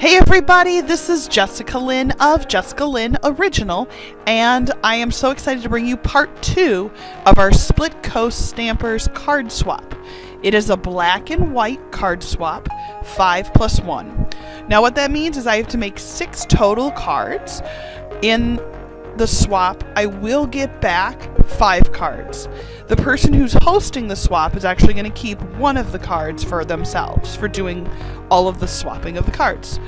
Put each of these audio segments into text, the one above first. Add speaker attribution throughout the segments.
Speaker 1: Hey everybody, this is Jessica Lynn of JessicaLynnOriginal, and I am so excited to bring you part 2 of our Splitcoaststampers card swap. It is a black and white card swap, 5+1. Now what that means is I have to make 6 total cards. In the swap, I will get back 5 cards. The person who's hosting the swap is actually going to keep one of the cards for themselves for doing all of the swapping of the cards.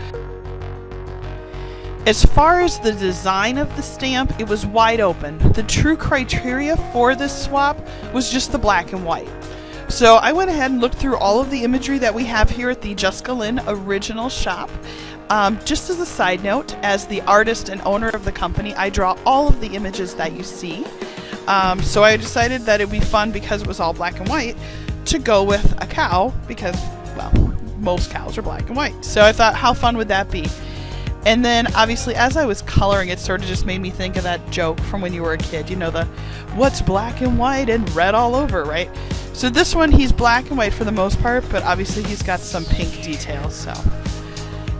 Speaker 1: As far as the design of the stamp, it was wide open. The true criteria for this swap was just the black and white. So I went ahead and looked through all of the imagery that we have here at the JessicaLynnOriginal shop. Just as a side note, as the artist and owner of the company, I draw all of the images that you see. So I decided that it would be fun, because it was all black and white, to go with a cow, because, well, most cows are black and white. So I thought, how fun would that be? And then, obviously, as I was coloring, it sort of just made me think of that joke from when you were a kid. You know, the what's black and white and red all over, right? So this one, he's black and white for the most part, but obviously he's got some pink details, so.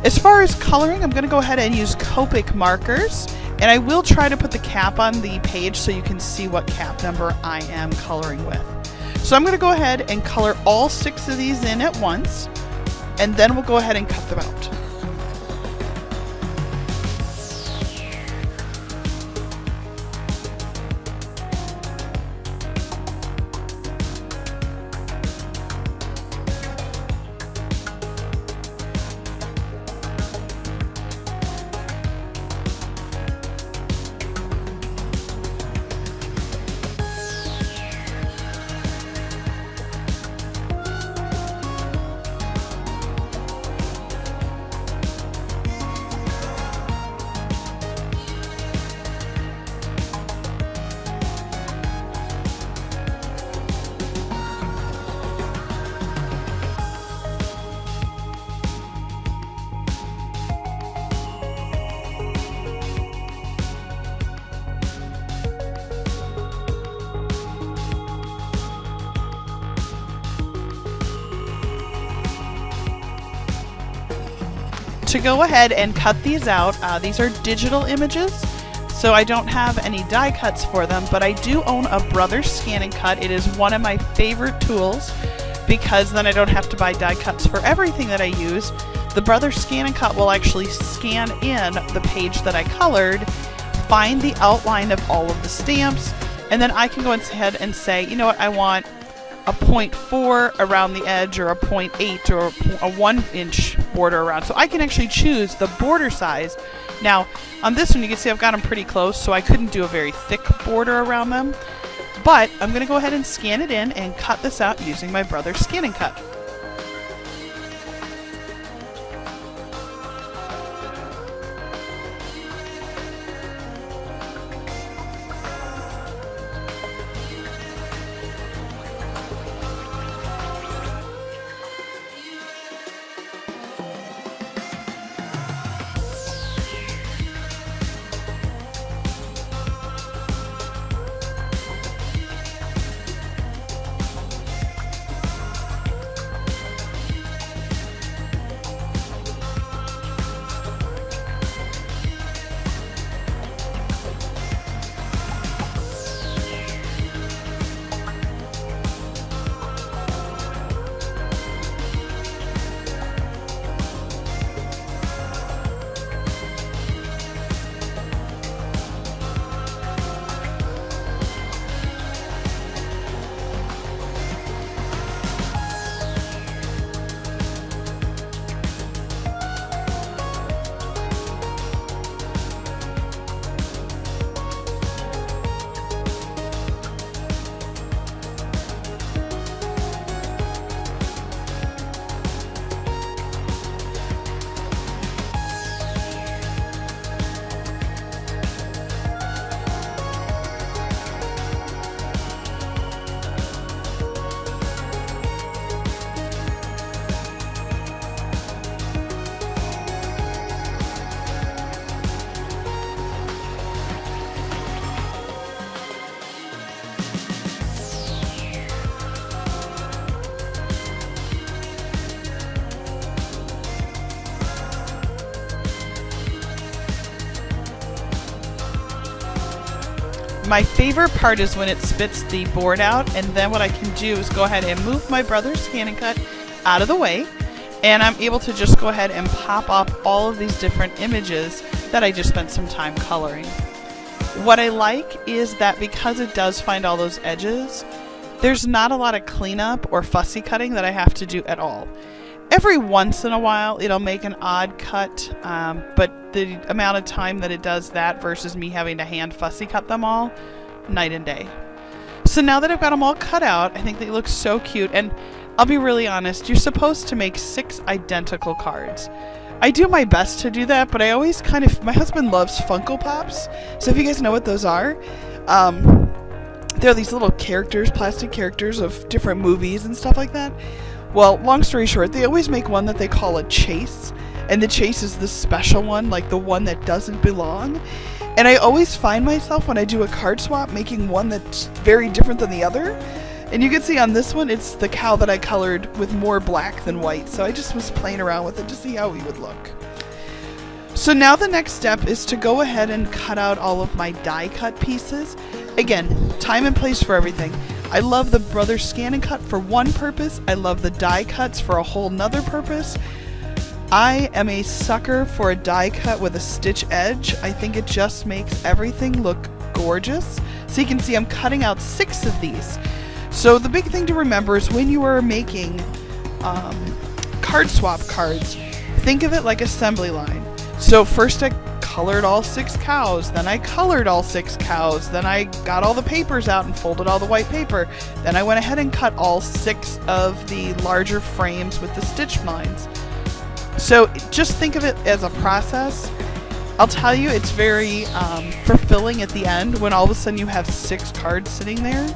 Speaker 1: As far as coloring, I'm going to go ahead and use Copic markers, and I will try to put the cap on the page so you can see what cap number I am coloring with. So I'm going to go ahead and color all 6 of these in at once, and then we'll go ahead and cut them out. To go ahead and cut these out, these are digital images, so I don't have any die cuts for them, but I do own a Brother Scan and Cut. It is one of my favorite tools, because then I don't have to buy die cuts for everything that I use. The Brother Scan and Cut will actually scan in the page that I colored, find the outline of all of the stamps, and then I can go ahead and say, you know what, I want a 0.4 around the edge, or a 0.8, or a 1-inch border around. So I can actually choose the border size. Now, on this one, you can see I've got them pretty close, so I couldn't do a very thick border around them. But I'm going to go ahead and scan it in and cut this out using my Brother Scan and Cut. My favorite part is when it spits the board out, and then what I can do is go ahead and move my brother's Scan and Cut out of the way, and I'm able to just go ahead and pop up all of these different images that I just spent some time coloring. What I like is that because it does find all those edges, there's not a lot of cleanup or fussy cutting that I have to do at all. Every once in a while it'll make an odd cut, but the amount of time that it does that versus me having to hand fussy cut them all, night and day. So now that I've got them all cut out, I think they look so cute, and I'll be really honest, you're supposed to make 6 identical cards. I do my best to do that, but I always my husband loves Funko Pops, so if you guys know what those are, they're these little characters, plastic characters of different movies and stuff like that. Well, long story short, they always make one that they call a chase, and the chase is the special one, like the one that doesn't belong. And I always find myself when I do a card swap making one that's very different than the other. And you can see on this one, it's the cow that I colored with more black than white, so I just was playing around with it to see how he would look. So now the next step is to go ahead and cut out all of my die cut pieces. Again, time and place for everything. I love the Brothers Scan and Cut for one purpose. I love the die cuts for a whole nother purpose. I am a sucker for a die cut with a stitch edge. I think it just makes everything look gorgeous. So you can see I'm cutting out 6 of these. So the big thing to remember is when you are making card swap cards, think of it like assembly line. So first I colored all 6 cows, then I colored all 6 cows, then I got all the papers out and folded all the white paper, then I went ahead and cut all 6 of the larger frames with the stitch lines. So just think of it as a process. I'll tell you, it's very fulfilling at the end when all of a sudden you have 6 cards sitting there.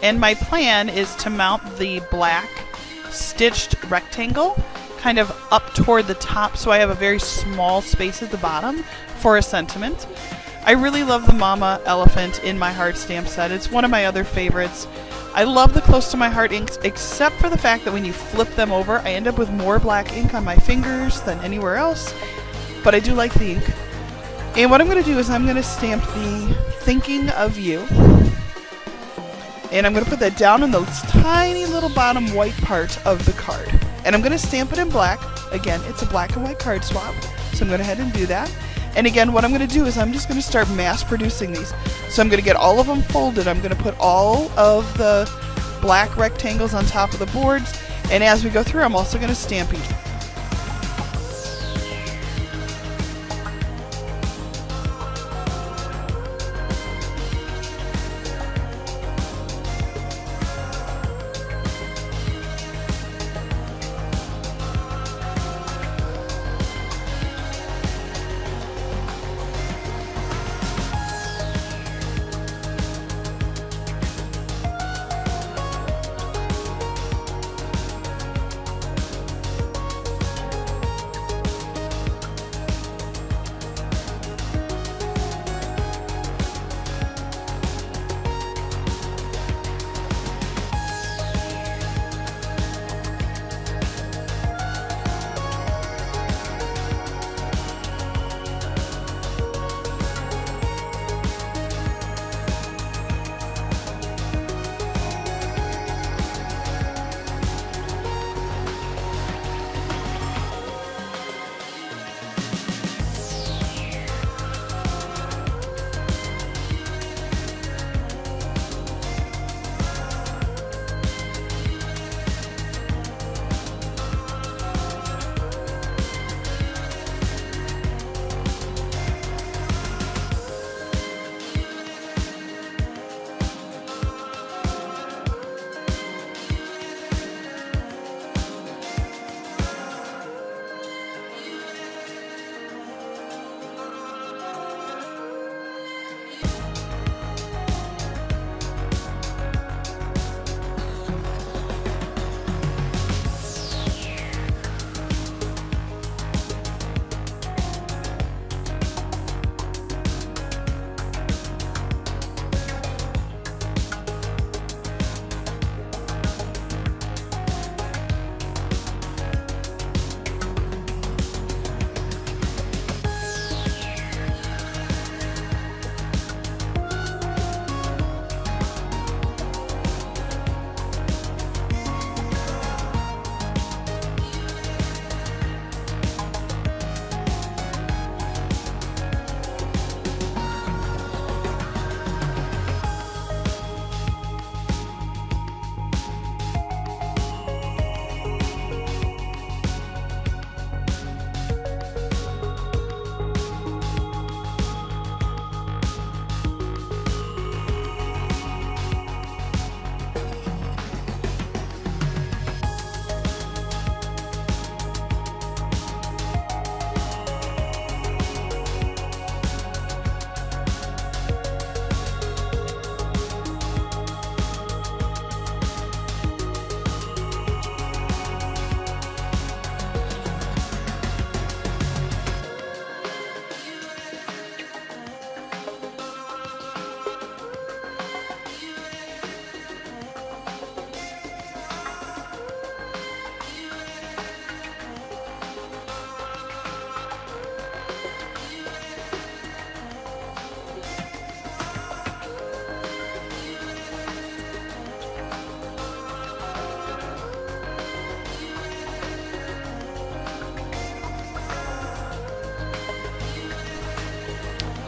Speaker 1: And my plan is to mount the black stitched rectangle kind of up toward the top, so I have a very small space at the bottom for a sentiment. I really love the Mama Elephant in my heart stamp set. It's one of my other favorites. I love the Close to My Heart inks, except for the fact that when you flip them over, I end up with more black ink on my fingers than anywhere else, but I do like the ink. And what I'm going to do is I'm going to stamp the Thinking of You. And I'm going to put that down in the tiny little bottom white part of the card. And I'm going to stamp it in black. Again, it's a black and white card swap, so I'm going to head and do that. And again, what I'm going to do is I'm just going to start mass producing these. So I'm going to get all of them folded. I'm going to put all of the black rectangles on top of the boards. And as we go through, I'm also going to stamp each.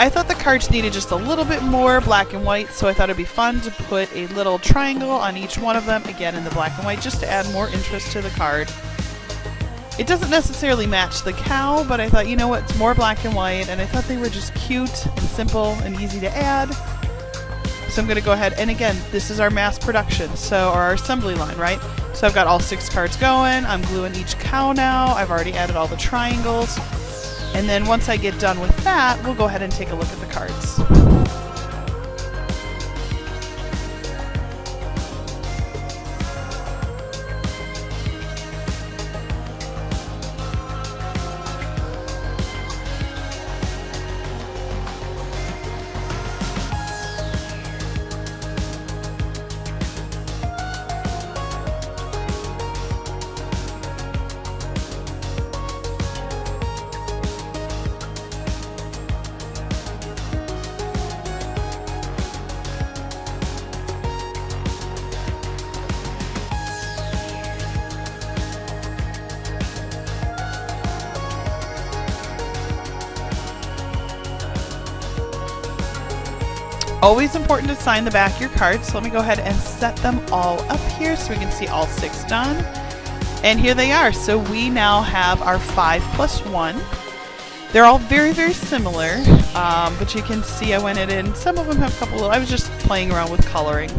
Speaker 1: I thought the cards needed just a little bit more black and white, so I thought it'd be fun to put a little triangle on each one of them, again in the black and white, just to add more interest to the card. It doesn't necessarily match the cow, but I thought, you know what, it's more black and white, and I thought they were just cute and simple and easy to add. So I'm going to go ahead, and again, this is our mass production, so our assembly line, right? So I've got all 6 cards going. I'm gluing each cow now. I've already added all the triangles. And then once I get done with that, we'll go ahead and take a look at the cards. Always important to sign the back of your cards, so let me go ahead and set them all up here so we can see all 6 done. And here they are. So we now have our 5+1. They're all very, very similar, but you can see I went in. Some of them have a couple I was just playing around with coloring.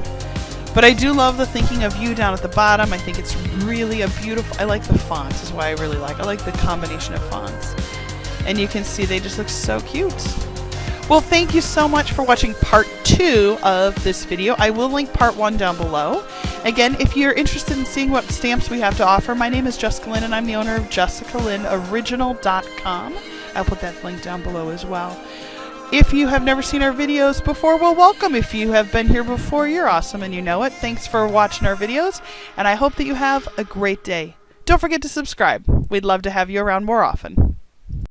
Speaker 1: But I do love the thinking of you down at the bottom. I think it's really a beautiful, I like the fonts is why I really like. I like the combination of fonts. And you can see they just look so cute. Well, thank you so much for watching part 2 of this video. I will link part 1 down below. Again, if you're interested in seeing what stamps we have to offer, my name is Jessica Lynn and I'm the owner of JessicaLynnOriginal.com. I'll put that link down below as well. If you have never seen our videos before, well, welcome. If you have been here before, you're awesome and you know it. Thanks for watching our videos, and I hope that you have a great day. Don't forget to subscribe. We'd love to have you around more often.